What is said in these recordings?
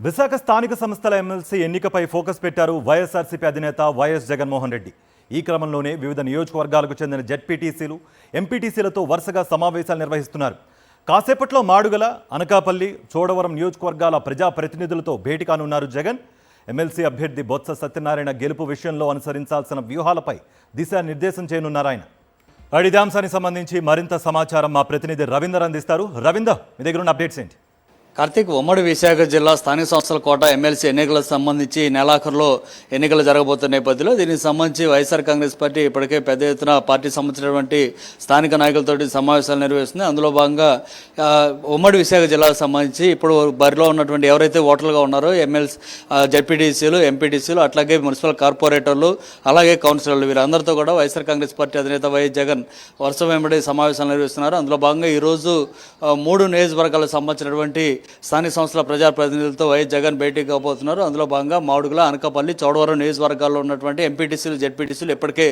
విశాఖ స్థానిక సంస్థల MLC ఎన్నికపై focus పెట్టారు వైఎస్ఆర్సీపీ అధినేత వైఎస్ జగన్మోహన్ రెడ్డి. ఈ క్రమంలోనే వివిధ నియోజకవర్గాలకు చెందిన జెడ్పీటీసీలు, ఎంపీటీసీలతో వరుసగా సమావేశాలు నిర్వహిస్తున్నారు. కాసేపట్లో మాడుగల, అనకాపల్లి, చోడవరం నియోజకవర్గాల ప్రజాప్రతినిధులతో భేటీ కానున్నారు జగన్. ఎమ్మెల్సీ అభ్యర్థి బొత్స సత్యనారాయణ గెలుపు విషయంలో అనుసరించాల్సిన వ్యూహాలపై దిశానిర్దేశం చేయనున్నారు ఆయన. ఇదే అంశానికి సంబంధించి మరింత సమాచారం మా ప్రతినిధి రవీందర్ అందిస్తారు. రవీందర్, మీ దగ్గర ఉన్న అప్డేట్స్ ఏంటి? కార్తీక్, ఉమ్మడి విశాఖ జిల్లా స్థానిక సంస్థల కోట ఎమ్మెల్సీ ఎన్నికలకు సంబంధించి నెలాఖరులో ఎన్నికలు జరగబోతున్న నేపథ్యంలో దీనికి సంబంధించి వైఎస్ఆర్ కాంగ్రెస్ పార్టీ ఇప్పటికే పెద్ద ఎత్తున పార్టీ సంబంధించినటువంటి స్థానిక నాయకులతోటి సమావేశాలు నిర్వహిస్తుంది. అందులో భాగంగా ఉమ్మడి విశాఖ జిల్లాకు సంబంధించి ఇప్పుడు బరిలో ఉన్నటువంటి ఎవరైతే ఓటర్లుగా ఉన్నారో ఎమ్మెల్సీ, జెడ్పీటీసీలు, ఎంపీటీసీలు, అట్లాగే మున్సిపల్ కార్పొరేటర్లు, అలాగే కౌన్సిలర్లు, వీరందరితో కూడా వైఎస్ఆర్ కాంగ్రెస్ పార్టీ అధినేత వైఎస్ జగన్ వరుస వెంబడి సమావేశాలు నిర్వహిస్తున్నారు. అందులో భాగంగా ఈరోజు 3 నియోజకవర్గాలకు సంబంధించినటువంటి స్థానిక సంస్థల ప్రజాప్రతినిధులతో వైఎస్ జగన్ భేటీ కాబోతున్నారు. అందులో భాగంగా మాడుగుల, అనకాపల్లి, చోడవరం నియోజకవర్గాల్లో ఉన్నటువంటి ఎంపీటీసీలు, జెడ్పీటీసీలు ఇప్పటికే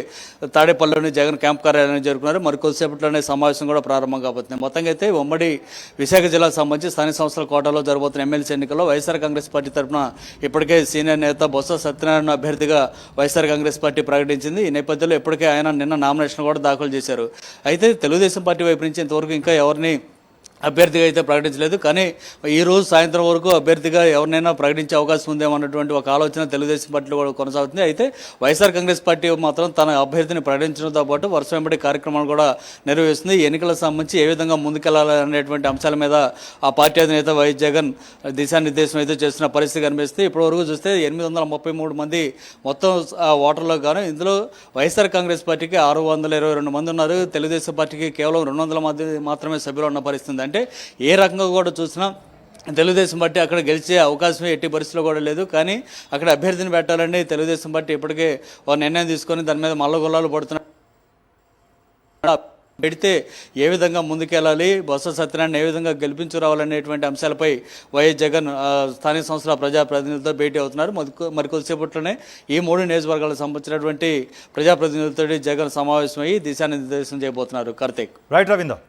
తాడేపల్లిలోని జగన్ క్యాంప్ కార్యాలయాన్ని జరుపుకున్నారు. మరి కొద్దిసేపట్లోనే సమావేశం కూడా ప్రారంభం కాబోతుంది. మొత్తంగా అయితే ఉమ్మడి విశాఖ జిల్లాకు సంబంధించి స్థానిక సంస్థల కోటాలో జరగబోతున్న ఎమ్మెల్సీ ఎన్నికల్లో వైఎస్ఆర్ కాంగ్రెస్ పార్టీ తరఫున ఇప్పటికే సీనియర్ నేత బొత్స సత్యనారాయణ అభ్యర్థిగా వైఎస్ఆర్ కాంగ్రెస్ పార్టీ ప్రకటించింది. ఈ నేపథ్యంలో ఇప్పటికే ఆయన నిన్న నామినేషన్ కూడా దాఖలు చేశారు. అయితే తెలుగుదేశం పార్టీ వైపు నుంచి ఇంతవరకు ఇంకా ఎవరిని అభ్యర్థిగా అయితే ప్రకటించలేదు. కానీ ఈరోజు సాయంత్రం వరకు అభ్యర్థిగా ఎవరినైనా ప్రకటించే అవకాశం ఉందేమన్నటువంటి ఒక ఆలోచన తెలుగుదేశం పార్టీలో కూడా కొనసాగుతుంది. అయితే వైఎస్ఆర్ కాంగ్రెస్ పార్టీ మాత్రం తన అభ్యర్థిని ప్రకటించడంతో పాటు వరుస వెంబడి కార్యక్రమాలు కూడా నిర్వహిస్తుంది. ఎన్నికలకు సంబంధించి ఏ విధంగా ముందుకెళ్లాలనేటువంటి అంశాల మీద ఆ పార్టీ అధినేత వైఎస్ జగన్ దిశానిర్దేశం అయితే చేస్తున్న పరిస్థితి కనిపిస్తుంది. ఇప్పటివరకు చూస్తే 833 మంది మొత్తం ఓటర్లు గాను ఇందులో వైఎస్ఆర్ కాంగ్రెస్ పార్టీకి 622 మంది ఉన్నారు. తెలుగుదేశం పార్టీకి కేవలం 200 మంది మాత్రమే సభ్యులు ఉన్న పరిస్థితి. అంటే ఏ రకంగా కూడా చూసినా తెలుగుదేశం పార్టీ అక్కడ గెలిచే అవకాశం ఎట్టి పరిస్థితిలో కూడా లేదు. కానీ అక్కడ అభ్యర్థిని పెట్టాలని తెలుగుదేశం పార్టీ ఇప్పటికే ఒక నిర్ణయం తీసుకొని దాని మీద మల్లగొల్లాలు పడుతున్నారు. పెడితే ఏ విధంగా ముందుకెళ్ళాలి, బొత్స సత్యనారాయణ ఏ విధంగా గెలిపించురావాలనేటువంటి అంశాలపై వైఎస్ జగన్ స్థానిక సంస్థల ప్రజాప్రతినిధులతో భేటీ అవుతున్నారు. మరి కొద్దిసేపట్లోనే ఈ 3 నియోజకవర్గాలకు సంబంధించినటువంటి ప్రజాప్రతినిధులతో జగన్ సమావేశమై దిశానిర్దేశం చేయబోతున్నారు. కార్తీక్. రైట్ రవీందర్.